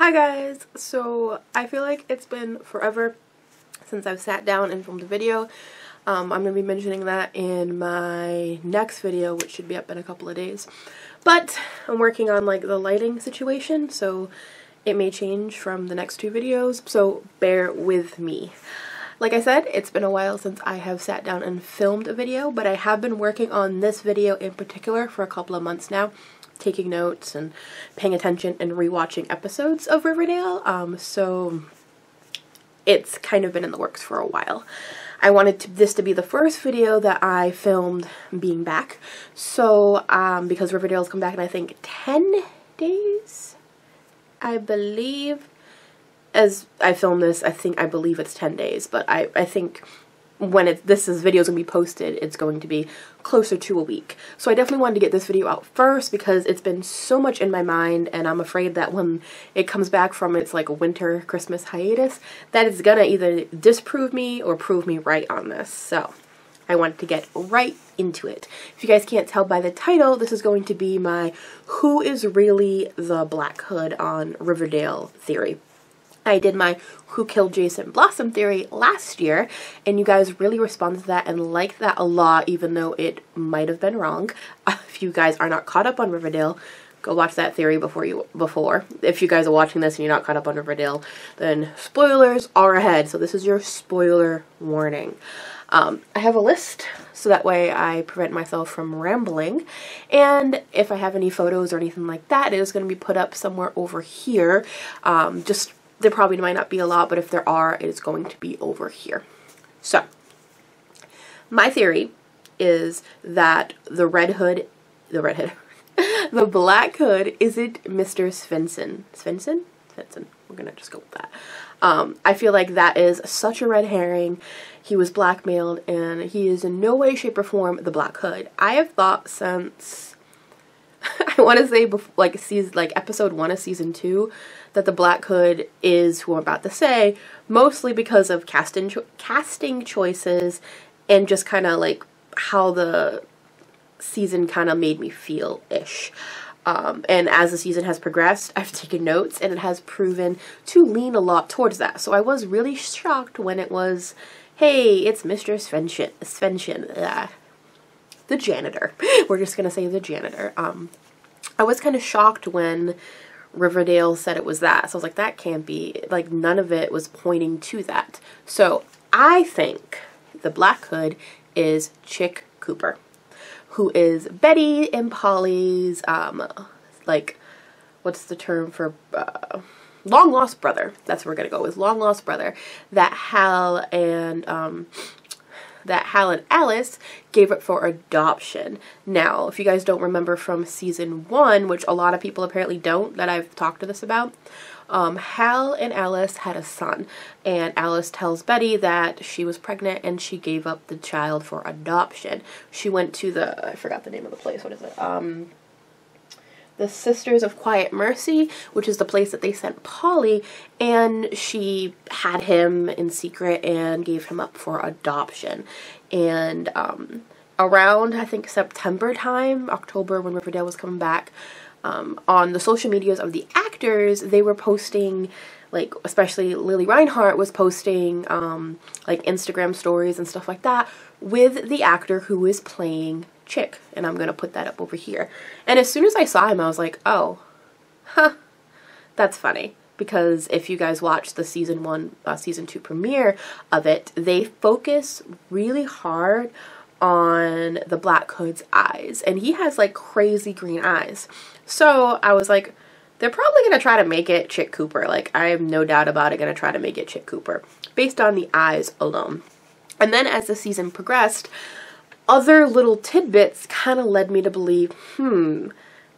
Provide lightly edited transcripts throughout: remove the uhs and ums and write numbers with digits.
Hi guys! So I feel like it's been forever since I've sat down and filmed a video. I'm going to be mentioning that in my next video, which should be up in a couple of days. But I'm working on like the lighting situation, so it may change from the next two videos, so bear with me. Like I said, it's been a while since I have sat down and filmed a video, but I have been working on this video in particular for a couple of months now, taking notes and paying attention and rewatching episodes of Riverdale, so it's kind of been in the works for a while. I wanted this to be the first video that I filmed being back, so because Riverdale's come back in I think 10 days, I believe. As I film this, I believe it's 10 days, but I think when this video is going to be posted, it's going to be closer to a week. So I definitely wanted to get this video out first because it's been so much in my mind, and I'm afraid that when it comes back from its like winter Christmas hiatus, that it's gonna either disprove me or prove me right on this. So I wanted to get right into it. If you guys can't tell by the title, this is going to be my Who is Really the Black Hood on Riverdale theory. I did my Who Killed Jason Blossom theory last year, and you guys really responded to that and liked that a lot, even though it might have been wrong. If you guys are not caught up on Riverdale, go watch that theory before. If you guys are watching this and you're not caught up on Riverdale, then spoilers are ahead, so this is your spoiler warning. I have a list, so that way I prevent myself from rambling, and if I have any photos or anything like that, it is going to be put up somewhere over here. There probably might not be a lot, but if there are, it is going to be over here. So, my theory is that the Black Hood isn't Mr. Svensson. Svensson? We're gonna just go with that. I feel like that is such a red herring. He was blackmailed, and he is in no way, shape, or form the Black Hood. I have thought since I want to say like episode 1 of season 2 that the Black Hood is who I'm about to say, mostly because of casting choices and just kind of like how the season kind of made me feel-ish. And as the season has progressed, I've taken notes, and it has proven to lean a lot towards that. So I was really shocked when it was, hey, it's Mr. Svensson, the janitor. We're just gonna say the janitor. I was kind of shocked when Riverdale said it was that. So I was like, that can't be. Like, none of it was pointing to that. So I think the Black Hood is Chick Cooper, who is Betty and Polly's, like, what's the term for, long lost brother. That's what we're gonna go with. Long lost brother that Hal and Alice gave up for adoption. Now, if you guys don't remember from season 1, which a lot of people apparently don't, that I've talked to this about, Hal and Alice had a son, and Alice tells Betty that she was pregnant and she gave up the child for adoption. She went to I forgot the name of the place, what is it? The Sisters of Quiet Mercy, which is the place that they sent Polly, and she had him in secret and gave him up for adoption. And around, I think, September time, October, when Riverdale was coming back, on the social medias of the actors, they were posting, like, especially Lily Reinhart was posting, like, Instagram stories and stuff like that with the actor who is playing Chick, and I'm gonna put that up over here. And as soon as I saw him, I was like, oh, huh, that's funny, because if you guys watched the season 2 premiere of it, they focus really hard on the Black Hood's eyes, and he has like crazy green eyes. So I was like, they're probably gonna try to make it Chick Cooper. Like, I have no doubt about it, gonna try to make it Chick Cooper based on the eyes alone. And then as the season progressed, other little tidbits kind of led me to believe, I'm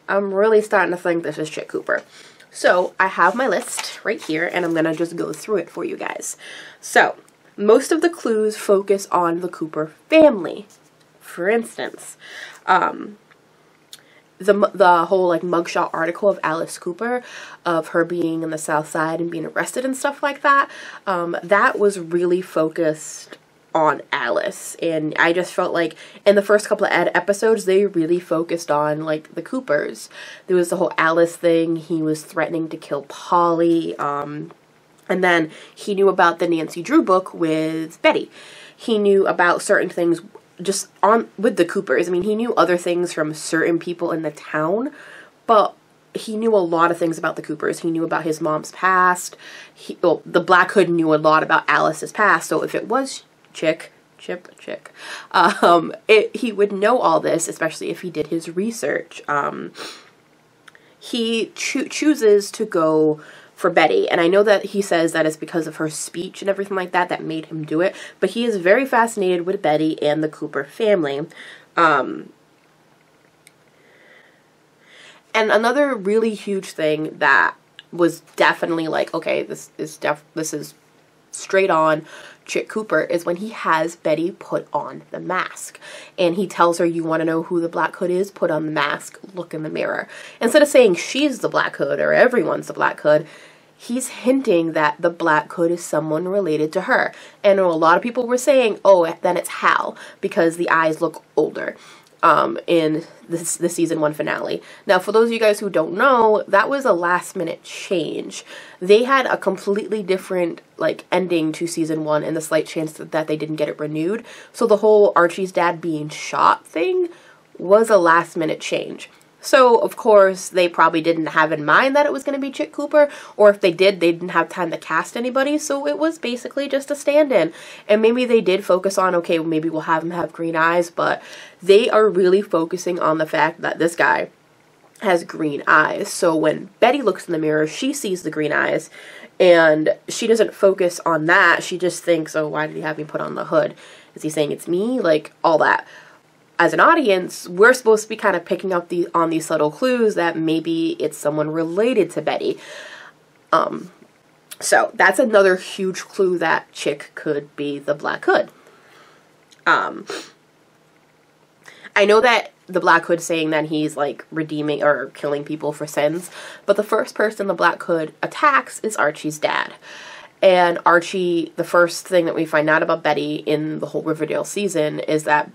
really starting to think this is Chick Cooper. So I have my list right here, and I'm going to just go through it for you guys. So most of the clues focus on the Cooper family. For instance, the whole like mugshot article of Alice Cooper, of her being in the South Side and being arrested and stuff like that, that was really focused on Alice. And I just felt like in the first couple of episodes, they really focused on, like, the Coopers. There was the whole Alice thing. He was threatening to kill Polly. And then he knew about the Nancy Drew book with Betty. He knew about certain things just on with the Coopers. I mean, he knew other things from certain people in the town, but he knew a lot of things about the Coopers. He knew about his mom's past. The Black Hood knew a lot about Alice's past. So if it was Chip, he would know all this, especially if he did his research. He chooses to go for Betty, and I know that he says that it's because of her speech and everything like that that made him do it, but he is very fascinated with Betty and the Cooper family. And another really huge thing that was definitely like, okay, this is straight on Chick Cooper, is when he has Betty put on the mask. And he tells her, you want to know who the Black Hood is? Put on the mask, look in the mirror. Instead of saying she's the Black Hood or everyone's the Black Hood, he's hinting that the Black Hood is someone related to her. And a lot of people were saying, oh, then it's Hal, because the eyes look older. In the season 1 finale. Now, for those of you guys who don't know, that was a last minute change. They had a completely different, like, ending to season 1, and the slight chance that they didn't get it renewed. So the whole Archie's dad being shot thing was a last minute change. So, of course, they probably didn't have in mind that it was going to be Chick Cooper, or if they did, they didn't have time to cast anybody, so it was basically just a stand-in. And maybe they did focus on, okay, maybe we'll have him have green eyes, but they are really focusing on the fact that this guy has green eyes. So when Betty looks in the mirror, she sees the green eyes, and she doesn't focus on that. She just thinks, oh, why did he have me put on the hood? Is he saying it's me? Like, all that. As an audience, we're supposed to be kind of picking up on these subtle clues that maybe it's someone related to Betty. So that's another huge clue that Chick could be the Black Hood. I know that the Black Hood saying that he's, like, redeeming or killing people for sins, but the first person the Black Hood attacks is Archie's dad. And Archie, the first thing that we find out about Betty in the whole Riverdale season is that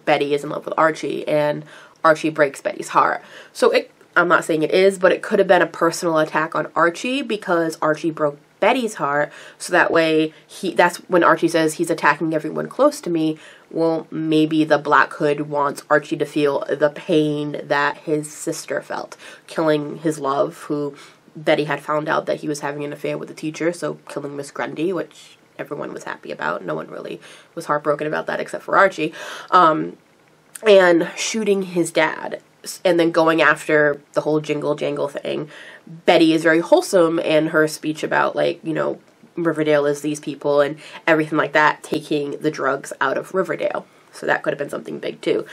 Betty is in love with Archie, and Archie breaks Betty's heart. So I'm not saying it is, but it could have been a personal attack on Archie because Archie broke Betty's heart. So that way, that's when Archie says he's attacking everyone close to me. Well, maybe the Black Hood wants Archie to feel the pain that his sister felt, killing his love, who Betty had found out that he was having an affair with the teacher, so killing Miss Grundy, which everyone was happy about. No one really was heartbroken about that except for Archie. And shooting his dad, and then going after the whole jingle jangle thing. Betty is very wholesome in her speech about, like, you know, Riverdale is these people and everything like that, taking the drugs out of Riverdale. So that could have been something big too.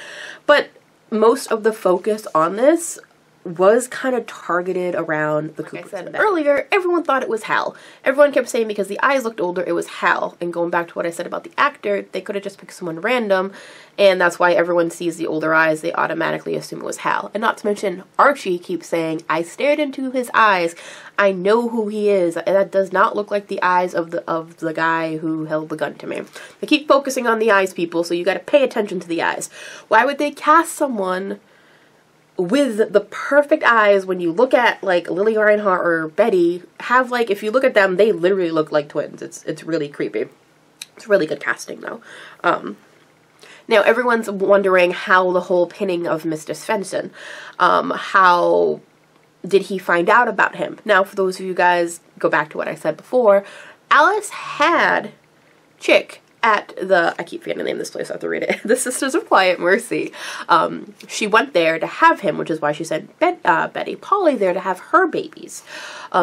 But most of the focus on this was kind of targeted around the Coopers. Like I said earlier, everyone thought it was Hal. Everyone kept saying because the eyes looked older, it was Hal. And going back to what I said about the actor, they could have just picked someone random, and that's why everyone sees the older eyes, they automatically assume it was Hal. And not to mention, Archie keeps saying, I stared into his eyes, I know who he is, and that does not look like the eyes of the guy who held the gun to me. They keep focusing on the eyes, people, so you gotta pay attention to the eyes. Why would they cast someone with the perfect eyes when you look at, like, Lily Reinhart or Betty, have, like, if you look at them, they literally look like twins. It's really creepy. It's really good casting, though. Now, everyone's wondering how the whole pinning of Mr. Svensson, how did he find out about him? Now, for those of you guys, go back to what I said before, Alice had Chick at the, I keep forgetting the name of this place, I have to read it, the Sisters of Quiet Mercy. She went there to have him, which is why she sent Betty Polly there to have her babies,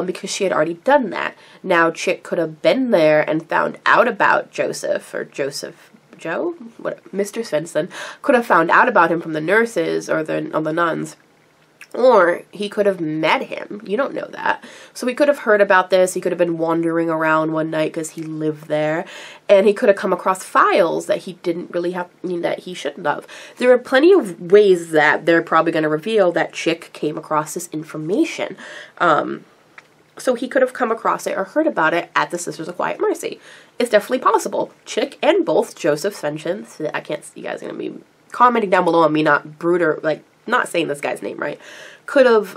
because she had already done that. Now, Chick could have been there and found out about Mr. Svensson, could have found out about him from the nurses or the nuns. Or he could have met him. You don't know that. So he could have heard about this. He could have been wandering around one night because he lived there. And he could have come across files that he didn't really have, that he shouldn't have. There are plenty of ways that they're probably going to reveal that Chick came across this information. So he could have come across it or heard about it at the Sisters of Quiet Mercy. It's definitely possible. Chick and both Joseph Svensson, I can't, you guys are going to be commenting down below on me not Bruder, like, not saying this guy's name right, could have,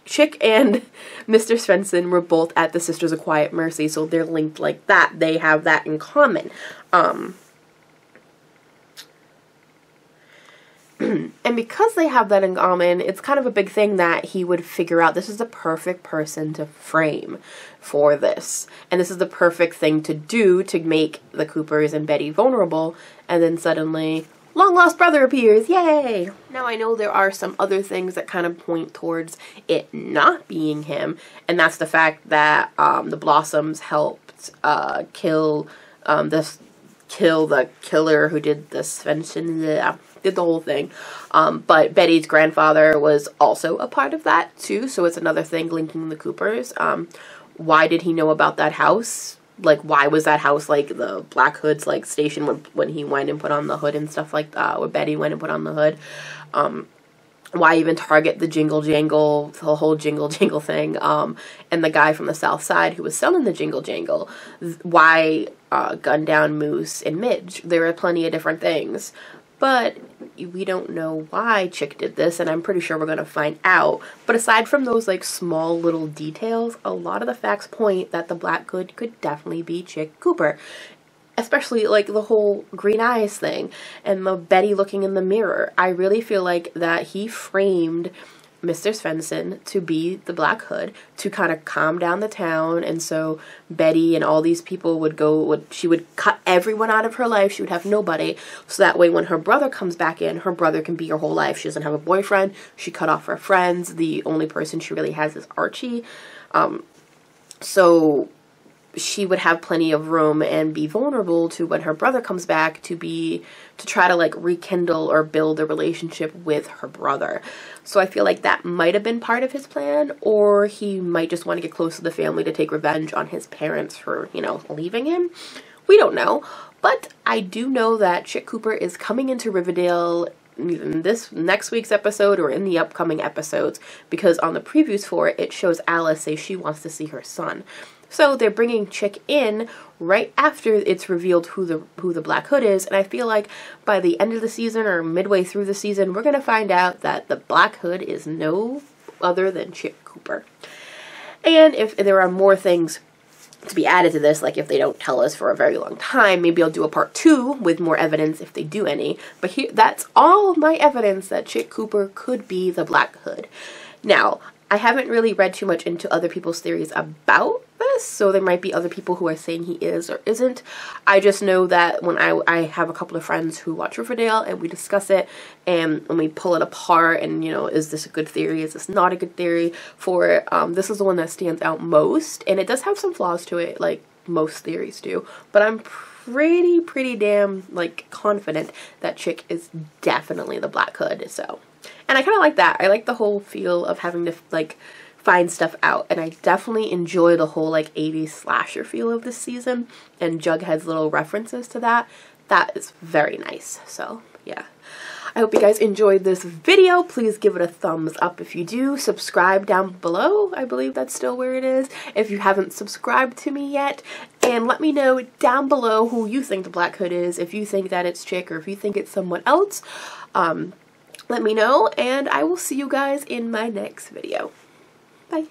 Chick and Mr. Svensson were both at the Sisters of Quiet Mercy, so they're linked like that. They have that in common. And because they have that in common, it's kind of a big thing that he would figure out this is the perfect person to frame for this. And this is the perfect thing to do to make the Coopers and Betty vulnerable. And then suddenly, long lost brother appears. Yay! Now I know there are some other things that kind of point towards it not being him. And that's the fact that the Blossoms helped kill the killer who did the Svensson, did the whole thing. But Betty's grandfather was also a part of that too, so it's another thing linking the Coopers. Why did he know about that house? Like, why was that house, like, the Black Hood's, like, station when he went and put on the hood and stuff like that, or Betty went and put on the hood? Why even target the Jingle Jangle, the whole Jingle Jangle thing, and the guy from the South Side who was selling the Jingle Jangle? Why gun down Moose and Midge? There are plenty of different things. But we don't know why Chick did this, and I'm pretty sure we're going to find out. But aside from those, like, small little details, a lot of the facts point that the Black Hood could definitely be Chick Cooper. Especially, like, the whole green eyes thing and the Betty looking in the mirror. I really feel like that he framed Mr. Svensson to be the Black Hood to kind of calm down the town, and so Betty and all these people she would cut everyone out of her life. She would have nobody, so that way when her brother comes back in, her brother can be her whole life. She doesn't have a boyfriend. She cut off her friends. The only person she really has is Archie. So she would have plenty of room and be vulnerable to when her brother comes back to try to, like, rekindle or build a relationship with her brother. So I feel like that might have been part of his plan, or he might just want to get close to the family to take revenge on his parents for, you know, leaving him. We don't know. But I do know that Chick Cooper is coming into Riverdale in this next week's episode or in the upcoming episodes, because on the previews for it, it shows Alice say she wants to see her son. So they're bringing Chick in right after it's revealed who the Black Hood is, and I feel like by the end of the season or midway through the season, we're going to find out that the Black Hood is no other than Chick Cooper. And if there are more things to be added to this, like if they don't tell us for a very long time, maybe I'll do a part 2 with more evidence if they do any. But here, that's all of my evidence that Chick Cooper could be the Black Hood. Now, I haven't really read too much into other people's theories about this, so there might be other people who are saying he is or isn't. I just know that when I have a couple of friends who watch Riverdale and we discuss it and when we pull it apart and, you know, is this a good theory, is this not a good theory for it, this is the one that stands out most, and it does have some flaws to it, like most theories do, but I'm pretty damn, like, confident that Chick is definitely the Black Hood, so. And I kind of like that. I like the whole feel of having to, like, find stuff out. And I definitely enjoy the whole, like, 80s slasher feel of this season. And Jughead's little references to that. That is very nice. So, yeah. I hope you guys enjoyed this video. Please give it a thumbs up if you do. Subscribe down below. I believe that's still where it is. If you haven't subscribed to me yet. And let me know down below who you think the Black Hood is. If you think that it's Chick or if you think it's someone else. Let me know, and I will see you guys in my next video. Bye.